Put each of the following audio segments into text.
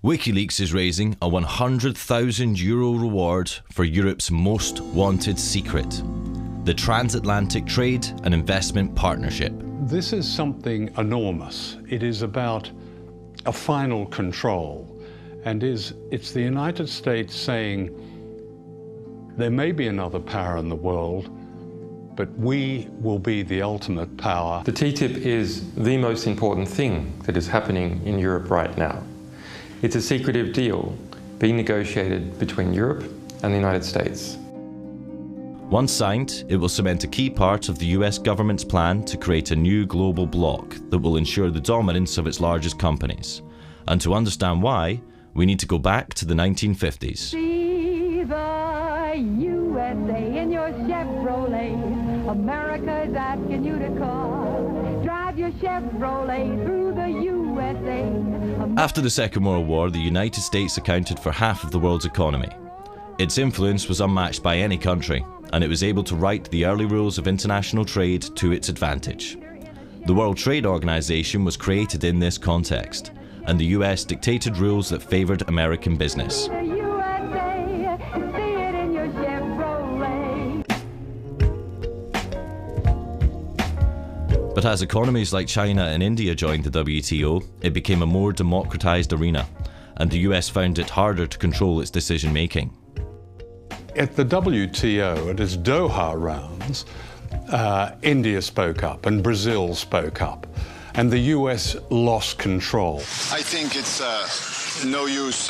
Wikileaks is raising a €100,000 reward for Europe's most wanted secret, the Transatlantic Trade and Investment Partnership. This is something enormous. It is about a final control, and it's the United States saying there may be another power in the world, but we will be the ultimate power. The TTIP is the most important thing that is happening in Europe right now. It's a secretive deal being negotiated between Europe and the United States. Once signed, it will cement a key part of the US government's plan to create a new global bloc that will ensure the dominance of its largest companies. And to understand why, we need to go back to the 1950s. See the USA in your Chevrolet. America's asking you to call. Drive your Chevrolet through the USA. After the Second World War, the United States accounted for half of the world's economy. Its influence was unmatched by any country, and it was able to write the early rules of international trade to its advantage. The World Trade Organization was created in this context, and the US dictated rules that favored American business. But as economies like China and India joined the WTO, it became a more democratized arena, and the US found it harder to control its decision-making. At the WTO, at its Doha rounds, India spoke up and Brazil spoke up, and the US lost control. I think it's no use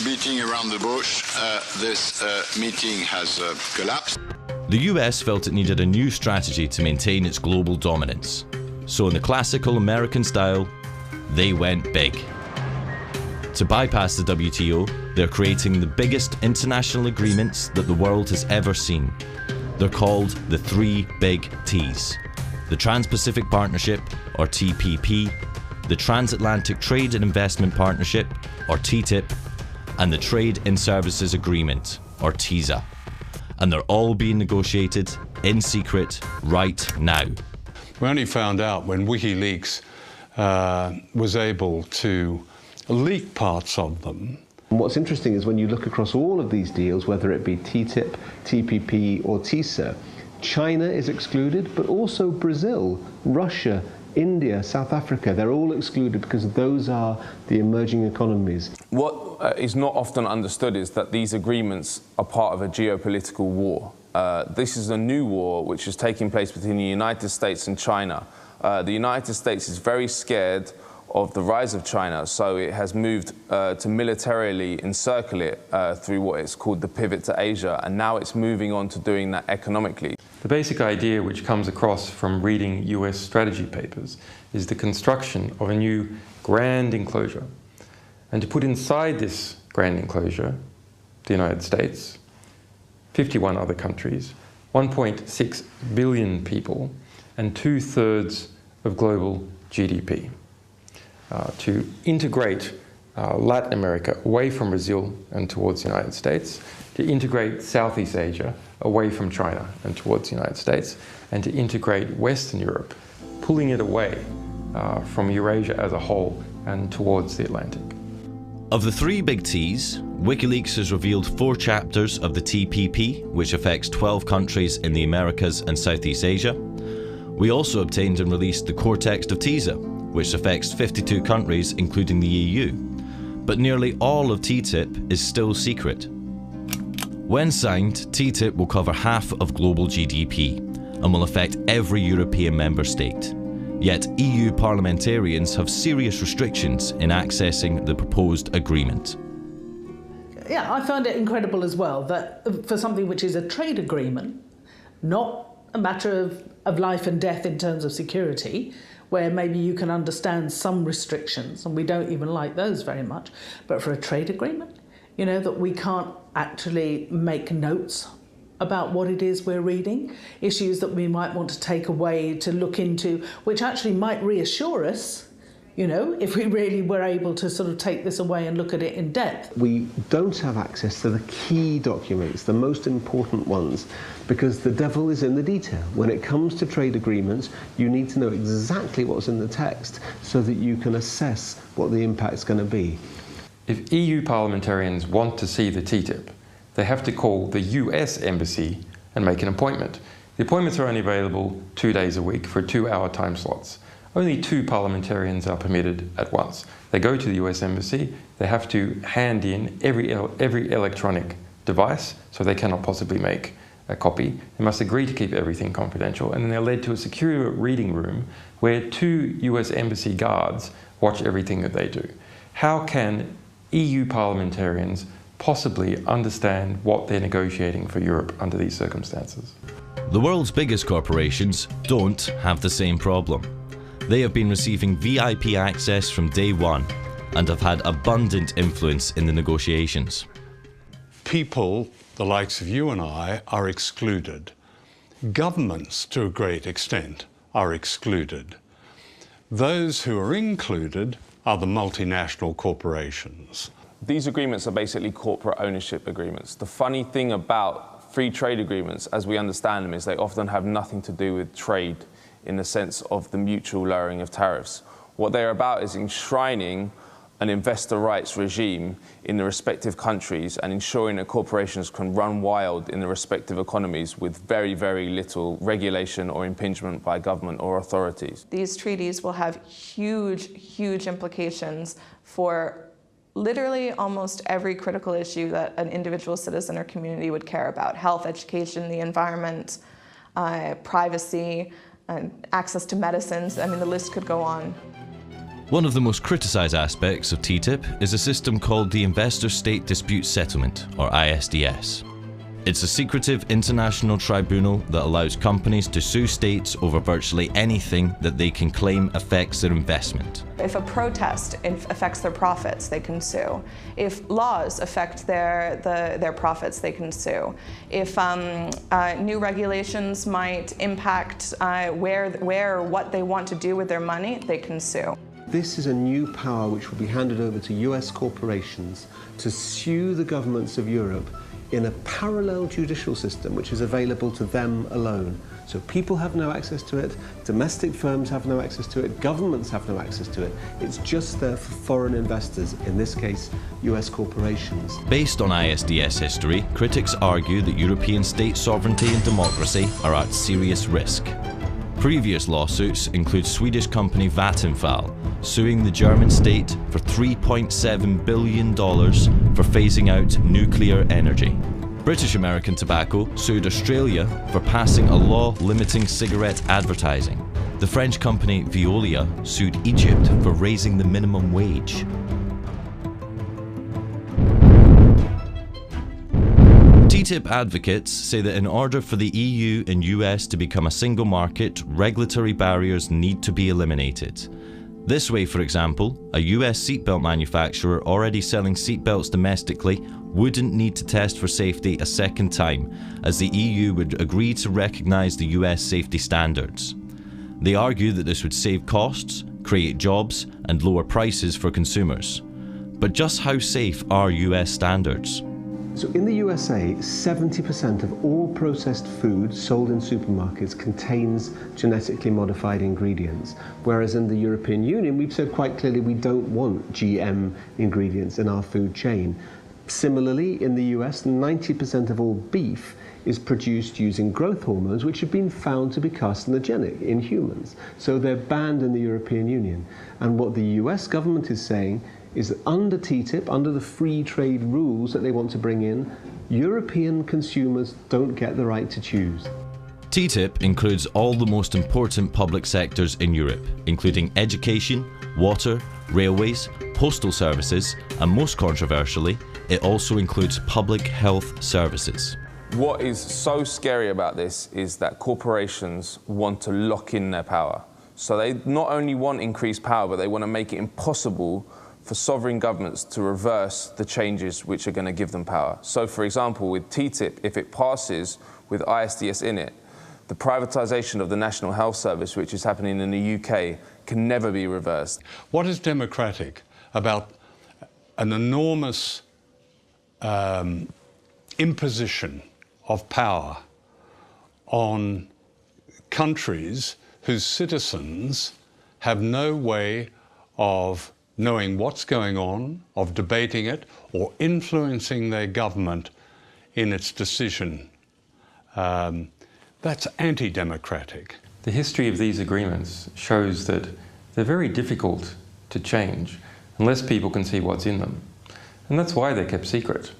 beating around the bush. This meeting has collapsed. The US felt it needed a new strategy to maintain its global dominance. So in the classical American style, they went big. To bypass the WTO, they're creating the biggest international agreements that the world has ever seen. They're called the three big T's: the Trans-Pacific Partnership, or TPP, the Transatlantic Trade and Investment Partnership, or TTIP, and the Trade in Services Agreement, or TiSA. And they're all being negotiated in secret right now. We only found out when Wikileaks was able to leak parts of them. And what's interesting is when you look across all of these deals, whether it be TTIP, TPP or TiSA, China is excluded, but also Brazil, Russia, India, South Africa, they're all excluded because those are the emerging economies. What is not often understood is that these agreements are part of a geopolitical war. This is a new war which is taking place between the United States and China. The United States is very scared of the rise of China, so it has moved to militarily encircle it through what is called the pivot to Asia, and now it's moving on to doing that economically. The basic idea which comes across from reading US strategy papers is the construction of a new grand enclosure. And to put inside this grand enclosure, the United States, 51 other countries, 1.6 billion people, and 2/3 of global GDP. To integrate Latin America away from Brazil and towards the United States, to integrate Southeast Asia away from China and towards the United States, and to integrate Western Europe, pulling it away from Eurasia as a whole and towards the Atlantic. Of the three big T's, Wikileaks has revealed 4 chapters of the TPP, which affects 12 countries in the Americas and Southeast Asia. We also obtained and released the core text of TiSA, which affects 52 countries, including the EU. But nearly all of TTIP is still secret. When signed, TTIP will cover half of global GDP and will affect every European member state. Yet EU parliamentarians have serious restrictions in accessing the proposed agreement. Yeah, I find it incredible as well that for something which is a trade agreement, not a matter of life and death in terms of security, where maybe you can understand some restrictions, and we don't even like those very much, but for a trade agreement, you know, that we can't actually make notes about what it is we're reading, issues that we might want to take away to look into, which actually might reassure us, you know, if we really were able to sort of take this away and look at it in depth. We don't have access to the key documents, the most important ones, because the devil is in the detail. When it comes to trade agreements, you need to know exactly what's in the text so that you can assess what the impact's going to be. If EU parliamentarians want to see the TTIP, they have to call the US embassy and make an appointment. The appointments are only available 2 days a week for 2-hour time slots. Only 2 parliamentarians are permitted at once. They go to the US embassy, they have to hand in every electronic device, so they cannot possibly make a copy. They must agree to keep everything confidential, and then they're led to a secure reading room where 2 US embassy guards watch everything that they do. How can EU parliamentarians possibly understand what they're negotiating for Europe under these circumstances? The world's biggest corporations don't have the same problem. They have been receiving VIP access from day one and have had abundant influence in the negotiations. People, the likes of you and I, are excluded. Governments, to a great extent, are excluded. Those who are included are the multinational corporations. These agreements are basically corporate ownership agreements. The funny thing about free trade agreements, as we understand them, is they often have nothing to do with trade in the sense of the mutual lowering of tariffs. What they're about is enshrining an investor rights regime in the respective countries and ensuring that corporations can run wild in the respective economies with very, very little regulation or impingement by government or authorities. These treaties will have huge, huge implications for literally almost every critical issue that an individual citizen or community would care about: health, education, the environment, privacy, access to medicines. I mean, the list could go on. One of the most criticised aspects of TTIP is a system called the Investor State Dispute Settlement, or ISDS. It's a secretive international tribunal that allows companies to sue states over virtually anything that they can claim affects their investment. If a protest affects their profits, they can sue. If laws affect their profits, they can sue. If new regulations might impact where or what they want to do with their money, they can sue. This is a new power which will be handed over to US corporations to sue the governments of Europe in a parallel judicial system which is available to them alone. So people have no access to it, domestic firms have no access to it, governments have no access to it. It's just there for foreign investors, in this case, US corporations. Based on ISDS history, critics argue that European state sovereignty and democracy are at serious risk. Previous lawsuits include Swedish company Vattenfall suing the German state for $3.7 billion for phasing out nuclear energy. British American Tobacco sued Australia for passing a law limiting cigarette advertising. The French company Veolia sued Egypt for raising the minimum wage. TTIP advocates say that in order for the EU and US to become a single market, regulatory barriers need to be eliminated. This way, for example, a US seatbelt manufacturer already selling seatbelts domestically wouldn't need to test for safety a second time, as the EU would agree to recognise the US safety standards. They argue that this would save costs, create jobs, and lower prices for consumers. But just how safe are US standards? So in the USA, 70% of all processed food sold in supermarkets contains genetically modified ingredients, whereas in the European Union, we've said quite clearly we don't want GM ingredients in our food chain. Similarly, in the US, 90% of all beef is produced using growth hormones, which have been found to be carcinogenic in humans. So they're banned in the European Union. And what the US government is saying is that under TTIP, under the free trade rules that they want to bring in, European consumers don't get the right to choose. TTIP includes all the most important public sectors in Europe, including education, water, railways, postal services, and most controversially, it also includes public health services. What is so scary about this is that corporations want to lock in their power. So they not only want increased power, but they want to make it impossible for sovereign governments to reverse the changes which are going to give them power. So, for example, with TTIP, if it passes with ISDS in it, the privatisation of the National Health Service, which is happening in the UK, can never be reversed. What is democratic about an enormous imposition of power on countries whose citizens have no way of knowing what's going on, of debating it, or influencing their government in its decision. That's anti-democratic. The history of these agreements shows that they're very difficult to change unless people can see what's in them. And that's why they're kept secret.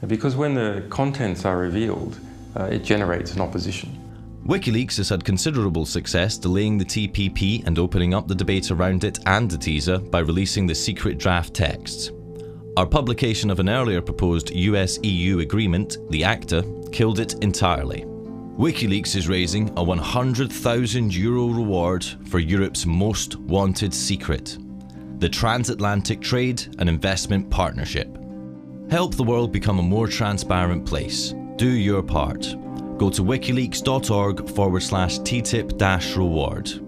Because when the contents are revealed, it generates an opposition. Wikileaks has had considerable success delaying the TPP and opening up the debate around it and the TiSA by releasing the secret draft texts. Our publication of an earlier proposed US-EU agreement, the ACTA, killed it entirely. Wikileaks is raising a €100,000 reward for Europe's most wanted secret, the Transatlantic Trade and Investment Partnership. Help the world become a more transparent place. Do your part. Go to wikileaks.org/TTIP-reward.